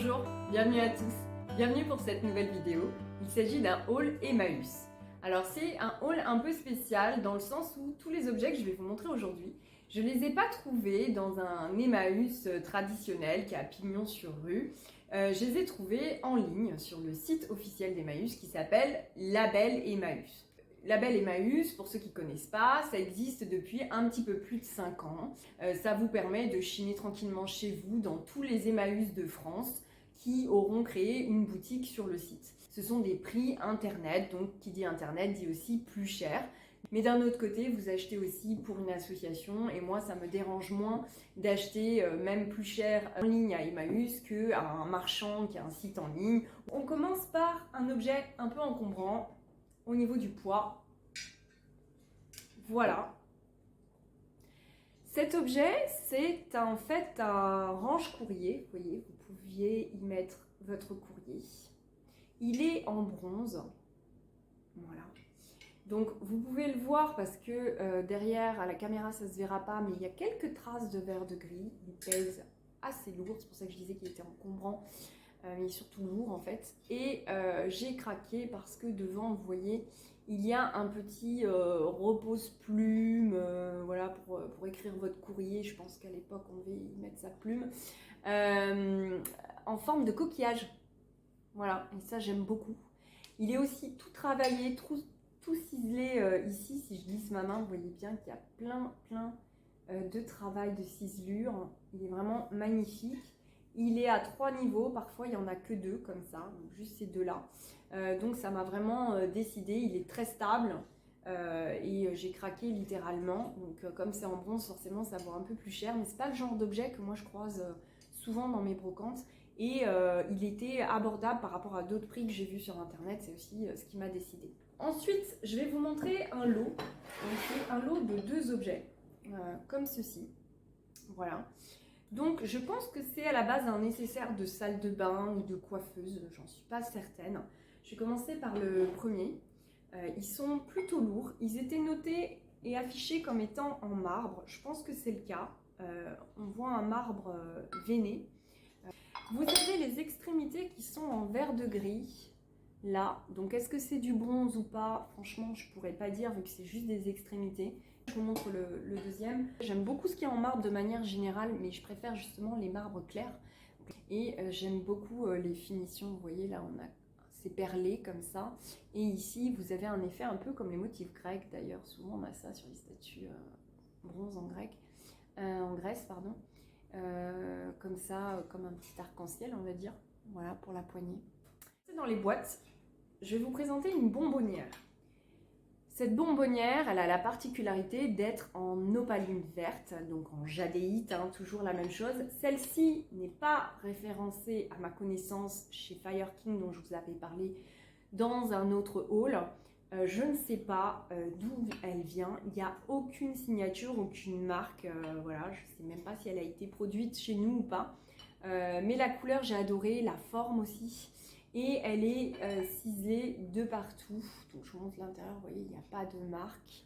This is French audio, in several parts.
Bonjour, bienvenue à tous, bienvenue pour cette nouvelle vidéo. Il s'agit d'un haul Emmaüs. Alors c'est un haul un peu spécial dans le sens où tous les objets que je vais vous montrer aujourd'hui, je ne les ai pas trouvés dans un Emmaüs traditionnel qui a pignon sur rue. Je les ai trouvés en ligne sur le site officiel d'Emmaüs qui s'appelle Label Emmaüs. Label Emmaüs, pour ceux qui ne connaissent pas, ça existe depuis un petit peu plus de 5 ans. Ça vous permet de chiner tranquillement chez vous dans tous les Emmaüs de France qui auront créé une boutique sur le site. Ce sont des prix internet, donc qui dit internet dit aussi plus cher. Mais d'un autre côté, vous achetez aussi pour une association et moi ça me dérange moins d'acheter même plus cher en ligne à Emmaüs qu'à un marchand qui a un site en ligne. On commence par un objet un peu encombrant au niveau du poids. Voilà. Cet objet, c'est en fait un range-courrier. Vous voyez, vous pouviez y mettre votre courrier. Il est en bronze. Voilà. Donc vous pouvez le voir parce que derrière à la caméra ça se verra pas, mais il y a quelques traces de verre de gris. Il pèse assez lourd, c'est pour ça que je disais qu'il était encombrant, mais surtout lourd en fait. Et j'ai craqué parce que devant, vous voyez, il y a un petit repose-plume, voilà, pour écrire votre courrier. Je pense qu'à l'époque on devait y mettre sa plume, en forme de coquillage. Voilà, et ça j'aime beaucoup. Il est aussi tout travaillé, tout ciselé ici. Si je glisse ma main, vous voyez bien qu'il y a plein de travail de ciselure. Il est vraiment magnifique. Il est à 3 niveaux, parfois il n'y en a que 2 comme ça, donc juste ces deux-là. Donc ça m'a vraiment décidé, il est très stable et j'ai craqué littéralement. Donc comme c'est en bronze, forcément ça vaut un peu plus cher, mais c'est pas le genre d'objet que moi je croise souvent dans mes brocantes. Et il était abordable par rapport à d'autres prix que j'ai vus sur internet, c'est aussi ce qui m'a décidé. Ensuite, je vais vous montrer un lot. C'est un lot de 2 objets, comme ceci. Voilà. Donc je pense que c'est à la base un nécessaire de salle de bain ou de coiffeuse, j'en suis pas certaine. Je vais commencer par le premier. Ils sont plutôt lourds, ils étaient notés et affichés comme étant en marbre, je pense que c'est le cas. On voit un marbre veiné. Vous avez les extrémités qui sont en verre de gris, là. Donc est-ce que c'est du bronze ou pas? Franchement, je pourrais pas dire vu que c'est juste des extrémités. Je vous montre le deuxième. J'aime beaucoup ce qui est en marbre de manière générale, mais je préfère justement les marbres clairs. Et j'aime beaucoup les finitions. Vous voyez, là, c'est perlé comme ça. Et ici, vous avez un effet un peu comme les motifs grecs d'ailleurs. Souvent, on a ça sur les statues bronze en Grèce, pardon. Comme ça, comme un petit arc-en-ciel, on va dire. Voilà, pour la poignée. Dans les boîtes, je vais vous présenter une bonbonnière. Cette bonbonnière, elle a la particularité d'être en opaline verte, donc en jadéite, hein, toujours la même chose. Celle-ci n'est pas référencée à ma connaissance chez Fire King, dont je vous avais parlé dans un autre haul. Je ne sais pas d'où elle vient, il n'y a aucune signature, aucune marque, voilà, je ne sais même pas si elle a été produite chez nous ou pas. Mais la couleur, j'ai adoré, la forme aussi. Et elle est ciselée de partout. Donc je vous montre l'intérieur, vous voyez, il n'y a pas de marque.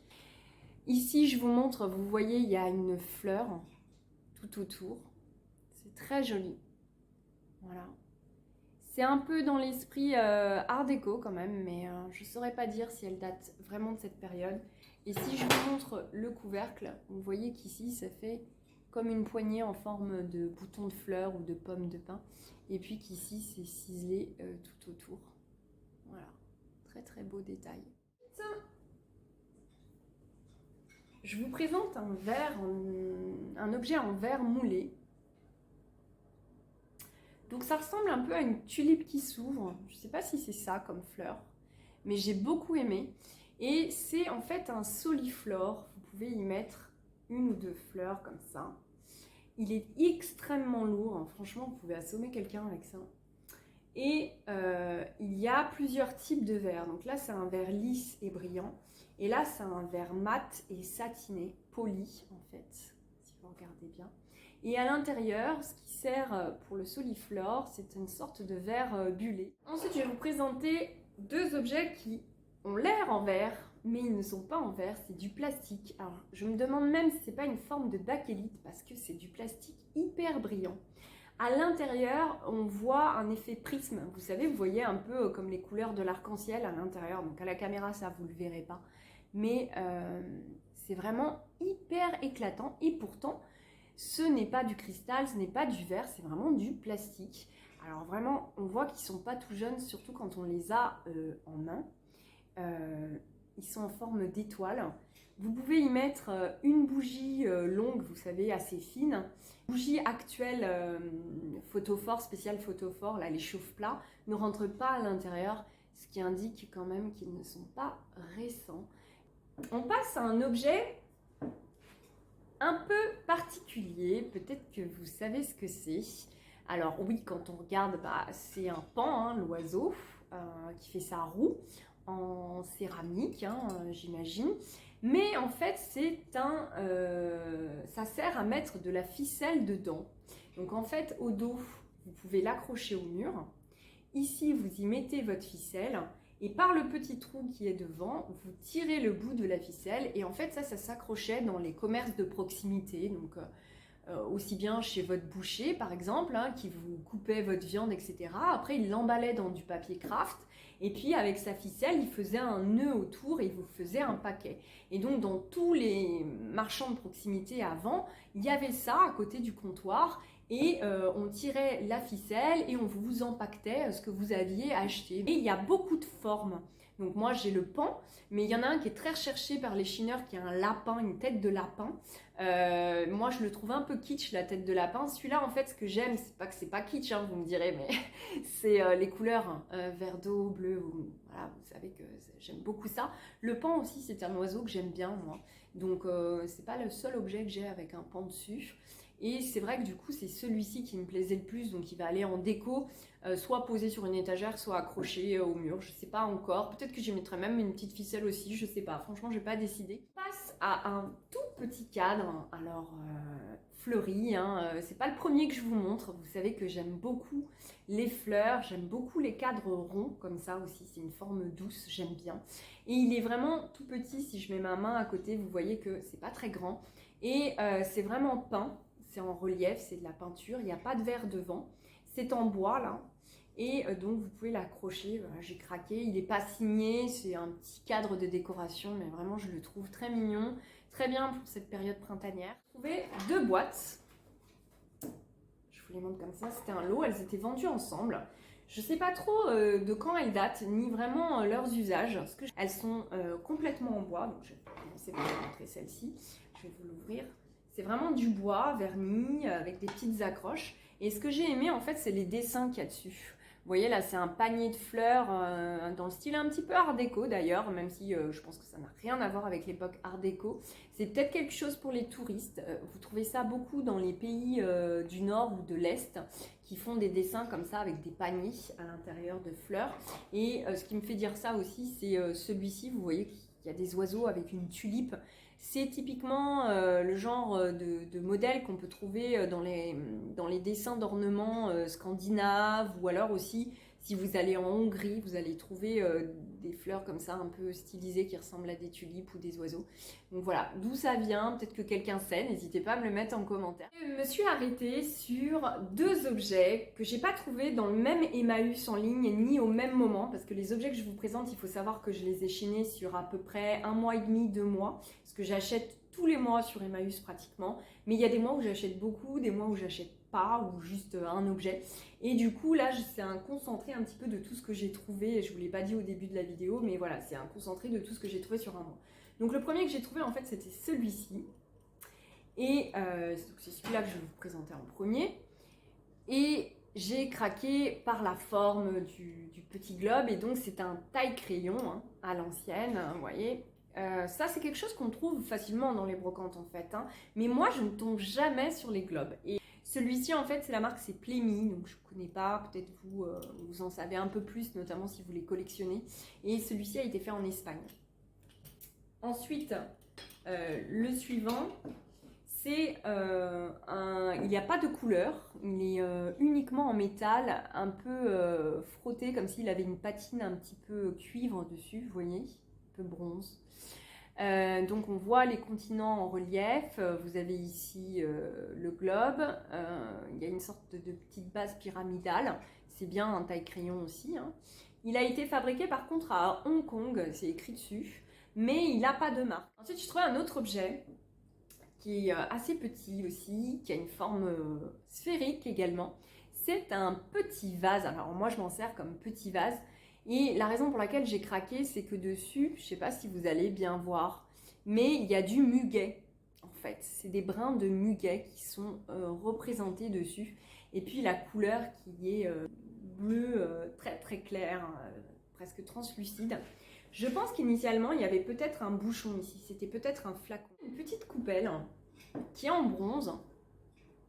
Ici, je vous montre, vous voyez, il y a une fleur tout autour. C'est très joli. Voilà. C'est un peu dans l'esprit art déco quand même, mais je ne saurais pas dire si elle date vraiment de cette période. Et si je vous montre le couvercle, vous voyez qu'ici, ça fait comme une poignée en forme de bouton de fleurs ou de pomme de pin. Et puis qu'ici, c'est ciselé tout autour. Voilà, très beau détail. Je vous présente un objet en verre moulé. Donc ça ressemble un peu à une tulipe qui s'ouvre. Je ne sais pas si c'est ça comme fleur, mais j'ai beaucoup aimé. Et c'est en fait un soliflore. Vous pouvez y mettre 1 ou 2 fleurs comme ça. Il est extrêmement lourd, hein. Franchement, vous pouvez assommer quelqu'un avec ça. Et il y a plusieurs types de verres. Donc là, c'est un verre lisse et brillant. Et là, c'est un verre mat et satiné, poli en fait, si vous regardez bien. Et à l'intérieur, ce qui sert pour le soliflore, c'est une sorte de verre bullé. Ensuite, je vais vous présenter 2 objets qui ont l'air en verre, mais ils ne sont pas en verre, c'est du plastique. Alors, je me demande même si c'est pas une forme de bakélite, parce que c'est du plastique hyper brillant. À l'intérieur, on voit un effet prisme. Vous savez, vous voyez un peu comme les couleurs de l'arc-en-ciel à l'intérieur. Donc à la caméra, ça, vous ne le verrez pas. Mais c'est vraiment hyper éclatant. Et pourtant, ce n'est pas du cristal, ce n'est pas du verre, c'est vraiment du plastique. Alors vraiment, on voit qu'ils ne sont pas tout jeunes, surtout quand on les a en main. Ils sont en forme d'étoile. Vous pouvez y mettre une bougie longue, vous savez, assez fine. Bougie actuelle photophore, spéciale photophore, là, les chauffe-plats, ne rentrent pas à l'intérieur, ce qui indique quand même qu'ils ne sont pas récents. On passe à un objet un peu particulier, peut-être que vous savez ce que c'est. Alors oui, quand on regarde, c'est un paon, hein, l'oiseau, qui fait sa roue en céramique, hein, j'imagine. Mais en fait, ça sert à mettre de la ficelle dedans. Donc en fait, au dos, vous pouvez l'accrocher au mur. Ici, vous y mettez votre ficelle. Et par le petit trou qui est devant, vous tirez le bout de la ficelle. Et en fait, ça s'accrochait dans les commerces de proximité. Donc, aussi bien chez votre boucher, par exemple, hein, qui vous coupait votre viande, etc. Après, il l'emballait dans du papier craft. Et puis, avec sa ficelle, il faisait un nœud autour et il vous faisait un paquet. Et donc, dans tous les marchands de proximité avant, il y avait ça à côté du comptoir. Et on tirait la ficelle et on vous empaquetait ce que vous aviez acheté. Et il y a beaucoup de formes. Donc moi j'ai le paon, mais il y en a un qui est très recherché par les chineurs, qui a un lapin, une tête de lapin. Moi je le trouve un peu kitsch, la tête de lapin. Celui-là en fait, ce que j'aime, c'est pas kitsch, hein, vous me direz, mais c'est les couleurs vert d'eau, bleu. Voilà, vous savez que j'aime beaucoup ça. Le paon aussi, c'est un oiseau que j'aime bien moi. Donc c'est pas le seul objet que j'ai avec un paon dessus. Et c'est vrai que du coup, c'est celui-ci qui me plaisait le plus, donc il va aller en déco, soit posé sur une étagère, soit accroché au mur, je sais pas encore. Peut-être que j'y mettrai même une petite ficelle aussi, je sais pas. Franchement, j'ai pas décidé. On passe à un tout petit cadre, alors fleuri, hein. C'est pas le premier que je vous montre. Vous savez que j'aime beaucoup les fleurs, j'aime beaucoup les cadres ronds, comme ça aussi, c'est une forme douce, j'aime bien. Et il est vraiment tout petit, si je mets ma main à côté, vous voyez que c'est pas très grand. Et c'est vraiment peint. C'est en relief, c'est de la peinture, il n'y a pas de verre devant, c'est en bois là, et donc vous pouvez l'accrocher. Voilà, j'ai craqué, il n'est pas signé, c'est un petit cadre de décoration, mais vraiment je le trouve très mignon, très bien pour cette période printanière. J'ai trouvé 2 boîtes, je vous les montre comme ça, c'était un lot, elles étaient vendues ensemble. Je ne sais pas trop de quand elles datent, ni vraiment leurs usages. Elles sont complètement en bois, donc je vais commencer par vous montrer celle-ci, je vais vous l'ouvrir. C'est vraiment du bois verni avec des petites accroches. Et ce que j'ai aimé, en fait, c'est les dessins qu'il y a dessus. Vous voyez, là, c'est un panier de fleurs dans le style un petit peu art déco d'ailleurs, même si je pense que ça n'a rien à voir avec l'époque art déco. C'est peut-être quelque chose pour les touristes. Vous trouvez ça beaucoup dans les pays du nord ou de l'est qui font des dessins comme ça avec des paniers à l'intérieur de fleurs. Et ce qui me fait dire ça aussi, c'est celui-ci. Vous voyez qu'il y a des oiseaux avec une tulipe. C'est typiquement le genre de modèle qu'on peut trouver dans les dessins d'ornements scandinaves, ou alors aussi si vous allez en Hongrie, vous allez trouver des fleurs comme ça un peu stylisées qui ressemblent à des tulipes ou des oiseaux. Donc voilà, d'où ça vient, peut-être que quelqu'un sait, n'hésitez pas à me le mettre en commentaire. Je me suis arrêtée sur 2 objets que j'ai pas trouvés dans le même Emmaüs en ligne ni au même moment, parce que les objets que je vous présente, il faut savoir que je les ai chinés sur à peu près 1 mois et demi, 2 mois, parce que j'achète tous les mois sur Emmaüs pratiquement, mais il y a des mois où j'achète beaucoup, des mois où j'achète pas, ou juste un objet. Et du coup là c'est un concentré un petit peu de tout ce que j'ai trouvé. Je vous l'ai pas dit au début de la vidéo, mais voilà, c'est un concentré de tout ce que j'ai trouvé sur un mois. Donc le premier que j'ai trouvé en fait, c'était celui-ci, et c'est celui-là que je vais vous présenter en premier. Et j'ai craqué par la forme du petit globe, et donc c'est un taille-crayon hein, à l'ancienne, hein, vous voyez. Ça c'est quelque chose qu'on trouve facilement dans les brocantes en fait, hein. Mais moi je ne tombe jamais sur les globes. Et celui-ci en fait c'est la marque, c'est Plémy, donc je ne connais pas, peut-être vous en savez un peu plus, notamment si vous les collectionnez. Et celui-ci a été fait en Espagne. Ensuite, le suivant, c'est il n'y a pas de couleur, il est uniquement en métal, un peu frotté comme s'il avait une patine un petit peu cuivre dessus, vous voyez, un peu bronze. Donc on voit les continents en relief, vous avez ici le globe, il y a une sorte de petite base pyramidale, c'est bien un taille crayon aussi, hein. Il a été fabriqué par contre à Hong Kong, c'est écrit dessus, mais il n'a pas de marque. Ensuite je trouvais un autre objet qui est assez petit aussi, qui a une forme sphérique également. C'est un petit vase, alors moi je m'en sers comme petit vase, et la raison pour laquelle j'ai craqué, c'est que dessus, je ne sais pas si vous allez bien voir, mais il y a du muguet en fait. C'est des brins de muguet qui sont représentés dessus. Et puis la couleur qui est bleu très très clair, presque translucide. Je pense qu'initialement, il y avait peut-être un bouchon ici. C'était peut-être un flacon. Une petite coupelle qui est en bronze.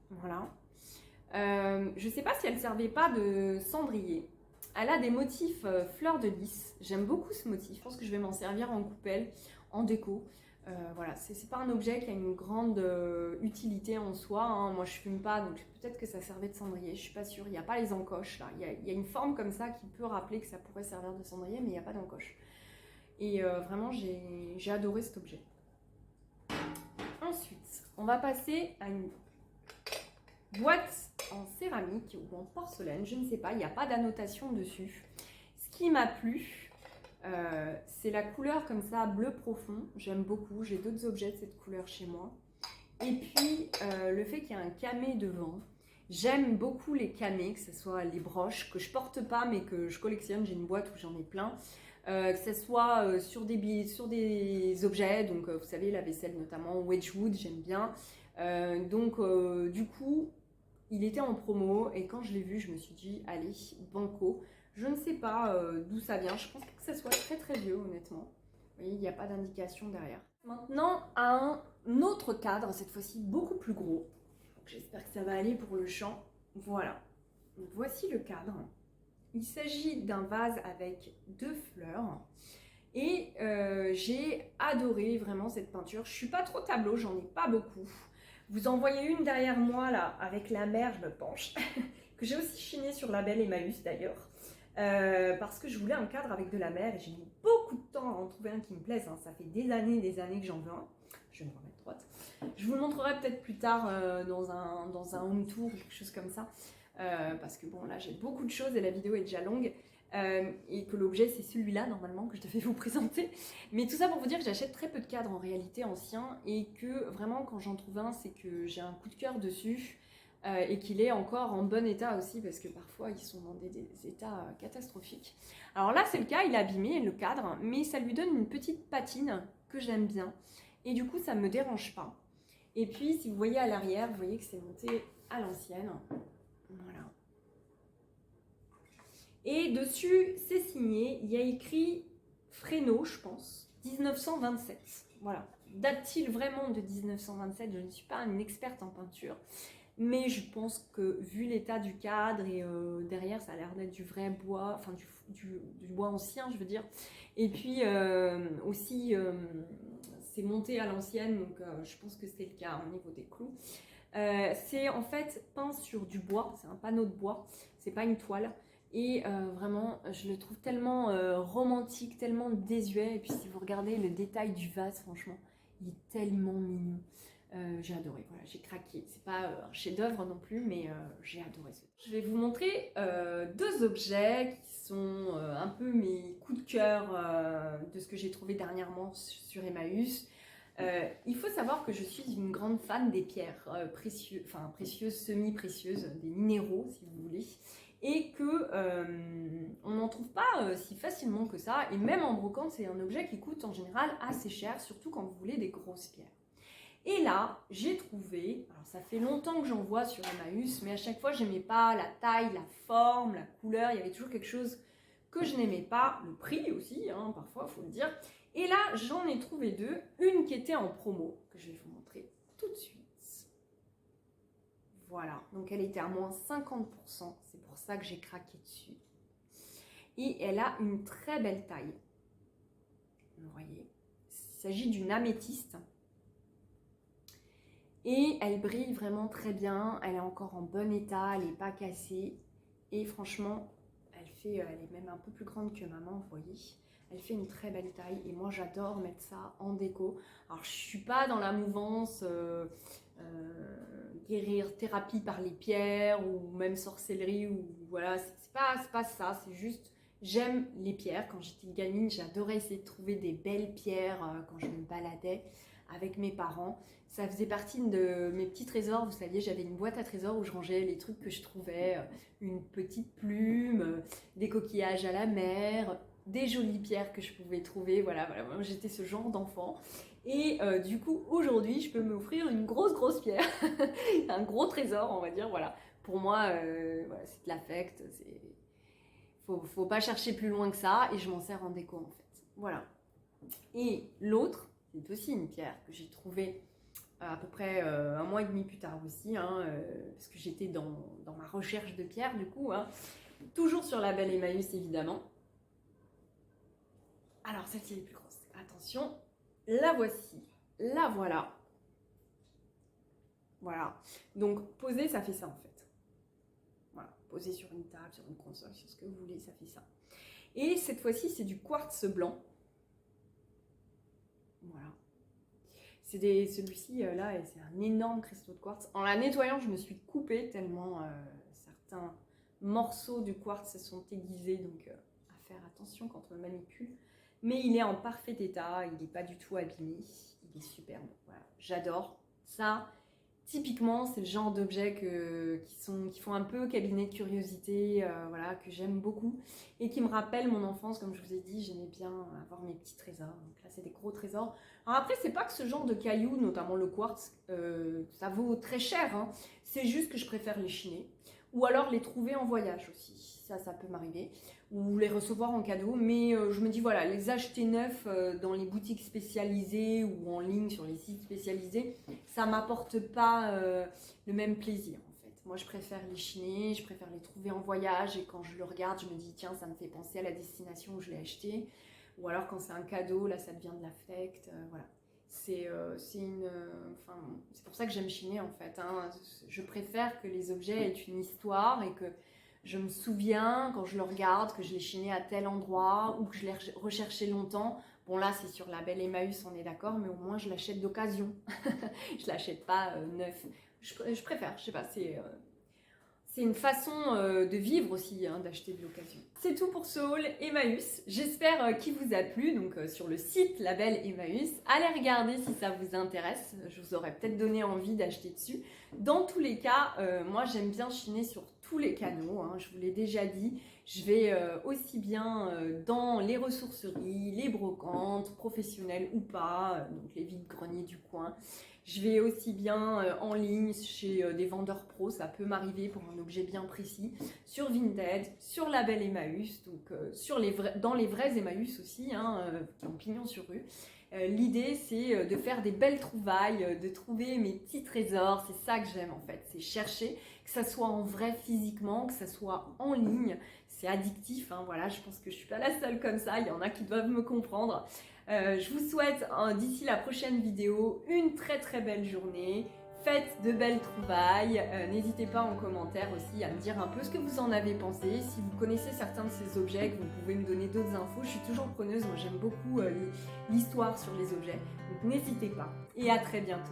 Voilà. Je ne sais pas si elle ne servait pas de cendrier. Elle a des motifs fleurs de lys. J'aime beaucoup ce motif. Je pense que je vais m'en servir en coupelle, en déco. Voilà, c'est pas un objet qui a une grande utilité en soi, hein. Moi je fume pas, donc peut-être que ça servait de cendrier, je suis pas sûre. Il n'y a pas les encoches là. Il y a une forme comme ça qui peut rappeler que ça pourrait servir de cendrier, mais il n'y a pas d'encoche. Et vraiment j'ai adoré cet objet. Ensuite, on va passer à une boîte en céramique ou en porcelaine, je ne sais pas, il n'y a pas d'annotation dessus. Ce qui m'a plu, c'est la couleur comme ça, bleu profond, j'aime beaucoup, j'ai d'autres objets de cette couleur chez moi. Et puis le fait qu'il y a un camé devant, j'aime beaucoup les camés, que ce soit les broches, que je porte pas mais que je collectionne, j'ai une boîte où j'en ai plein. Que ce soit sur des objets, donc vous savez la vaisselle notamment, Wedgwood, j'aime bien. Du coup, il était en promo et quand je l'ai vu, je me suis dit, allez, banco. Je ne sais pas d'où ça vient, je pense pas que ça soit très très vieux honnêtement. Vous voyez, il n'y a pas d'indication derrière. Maintenant, un autre cadre, cette fois-ci beaucoup plus gros. J'espère que ça va aller pour le champ. Voilà, donc, voici le cadre. Il s'agit d'un vase avec 2 fleurs. Et j'ai adoré vraiment cette peinture. Je ne suis pas trop tableau, j'en ai pas beaucoup. Vous en voyez une derrière moi là, avec la mer, je me penche, que j'ai aussi chiné sur la belle Emmaüs d'ailleurs. Parce que je voulais un cadre avec de la mer et j'ai mis beaucoup de temps à en trouver un qui me plaise, hein. Ça fait des années que j'en veux un. Je vais me remettre droite. Je vous le montrerai peut-être plus tard dans un home tour ou quelque chose comme ça. Parce que bon là j'ai beaucoup de choses et la vidéo est déjà longue. Et que l'objet c'est celui-là normalement que je devais vous présenter. Mais tout ça pour vous dire que j'achète très peu de cadres en réalité anciens et que vraiment quand j'en trouve un c'est que j'ai un coup de cœur dessus et qu'il est encore en bon état aussi parce que parfois ils sont dans des états catastrophiques. Alors là c'est le cas, il est abîmé le cadre mais ça lui donne une petite patine que j'aime bien et du coup ça ne me dérange pas. Et puis si vous voyez à l'arrière, vous voyez que c'est monté à l'ancienne. Voilà. Et dessus, c'est signé, il y a écrit Fresno, je pense, 1927. Voilà. Date-t-il vraiment de 1927? Je ne suis pas une experte en peinture, mais je pense que vu l'état du cadre et derrière, ça a l'air d'être du vrai bois, enfin du bois ancien, je veux dire. Et puis aussi, c'est monté à l'ancienne, donc je pense que c'est le cas au niveau des clous. C'est en fait peint sur du bois, c'est un panneau de bois, c'est pas une toile. Et vraiment, je le trouve tellement romantique, tellement désuet. Et puis si vous regardez le détail du vase, franchement, il est tellement mignon. J'ai adoré, voilà, j'ai craqué. C'est pas un chef-d'œuvre non plus, mais j'ai adoré ça. Je vais vous montrer 2 objets qui sont un peu mes coups de cœur de ce que j'ai trouvé dernièrement sur Emmaüs. Il faut savoir que je suis une grande fan des pierres précieuses, semi-précieuses, des minéraux si vous voulez. Et que on n'en trouve pas si facilement que ça, et même en brocante c'est un objet qui coûte en général assez cher, surtout quand vous voulez des grosses pierres. Et là j'ai trouvé, alors ça fait longtemps que j'en vois sur Emmaüs, mais à chaque fois j'aimais pas la taille, la forme, la couleur, il y avait toujours quelque chose que je n'aimais pas, le prix aussi, hein, parfois il faut le dire. Et là j'en ai trouvé 2, une qui était en promo, que je vais vous montrer tout de suite. Voilà, donc elle était à moins 50%, c'est pour ça que j'ai craqué dessus. Et elle a une très belle taille. Vous voyez, il s'agit d'une améthyste. Et elle brille vraiment très bien, elle est encore en bon état, elle n'est pas cassée. Et franchement, elle est même un peu plus grande que maman, vous voyez. Elle fait une très belle taille et moi j'adore mettre ça en déco. Alors je suis pas dans la mouvance guérir, thérapie par les pierres ou même sorcellerie ou voilà, c'est pas ça, c'est juste j'aime les pierres. Quand j'étais gamine, j'adorais essayer de trouver des belles pierres quand je me baladais avec mes parents. Ça faisait partie de mes petits trésors. Vous saviez, j'avais une boîte à trésors où je rangeais les trucs que je trouvais, une petite plume, des coquillages à la mer, des jolies pierres que je pouvais trouver. Voilà, moi, j'étais ce genre d'enfant. Et du coup, aujourd'hui, je peux m'offrir une grosse pierre, un gros trésor, on va dire. Voilà. Pour moi, voilà, c'est de l'affect. Faut pas chercher plus loin que ça. Et je m'en sers en déco, en fait. Voilà. Et l'autre, c'est aussi une pierre que j'ai trouvée à peu près un mois et demi plus tard aussi, hein, parce que j'étais dans ma recherche de pierres du coup, hein, toujours sur la belle Emmaüs évidemment. Alors celle-ci est plus grosse, attention, la voici, la voilà. Voilà, donc poser ça fait ça en fait. Voilà, poser sur une table, sur une console, sur ce que vous voulez, ça fait ça. Et cette fois-ci c'est du quartz blanc. Voilà. Celui-ci, là, c'est un énorme cristaux de quartz. En la nettoyant, je me suis coupée tellement certains morceaux du quartz se sont aiguisés. Donc, à faire attention quand on le manipule. Mais il est en parfait état. Il n'est pas du tout abîmé. Il est superbe. Voilà. J'adore ça. Typiquement, c'est le genre d'objets qui font un peu cabinet de curiosité, voilà, que j'aime beaucoup et qui me rappellent mon enfance. Comme je vous ai dit, j'aimais bien avoir mes petits trésors. Donc là, c'est des gros trésors. Alors après, c'est pas que ce genre de cailloux, notamment le quartz, ça vaut très cher, hein. C'est juste que je préfère les chiner. Ou alors les trouver en voyage aussi. Ça peut m'arriver. Ou les recevoir en cadeau. Mais je me dis, voilà, les acheter neufs dans les boutiques spécialisées ou en ligne sur les sites spécialisés, ça m'apporte pas le même plaisir en fait. Moi je préfère les chiner, je préfère les trouver en voyage et quand je le regarde, je me dis tiens, ça me fait penser à la destination où je l'ai acheté. Ou alors quand c'est un cadeau, là ça devient de l'affect, voilà. C'est pour ça que j'aime chiner en fait, hein. Je préfère que les objets aient une histoire et que je me souviens quand je le regarde que je l'ai chiné à tel endroit ou que je l'ai recherché longtemps. Bon là c'est sur la belle Emmaüs, on est d'accord, mais au moins je l'achète d'occasion. Je l'achète pas neuf. Je préfère, je sais pas, c'est une façon de vivre aussi, hein, d'acheter de l'occasion. C'est tout pour ce haul Emmaüs. J'espère qu'il vous a plu. Donc sur le site La Belle Emmaüs, allez regarder si ça vous intéresse. Je vous aurais peut-être donné envie d'acheter dessus. Dans tous les cas, moi j'aime bien chiner sur tous les canaux, hein, je vous l'ai déjà dit. Je vais aussi bien dans les ressourceries, les brocantes, professionnelles ou pas, donc les vides-greniers du coin. Je vais aussi bien en ligne chez des vendeurs pros, ça peut m'arriver pour un objet bien précis, sur Vinted, sur la belle Emmaüs, donc dans les vrais Emmaüs aussi, hein, qui ont pignon sur rue. L'idée c'est de faire des belles trouvailles, de trouver mes petits trésors, c'est ça que j'aime en fait, c'est chercher, que ça soit en vrai physiquement, que ça soit en ligne, c'est addictif, hein, voilà, je pense que je suis pas la seule comme ça, il y en a qui doivent me comprendre. Je vous souhaite d'ici la prochaine vidéo une très belle journée. Faites de belles trouvailles. N'hésitez pas en commentaire aussi à me dire un peu ce que vous en avez pensé. Si vous connaissez certains de ces objets, que vous pouvez me donner d'autres infos. Je suis toujours preneuse. Moi, j'aime beaucoup l'histoire sur les objets. Donc, n'hésitez pas. Et à très bientôt.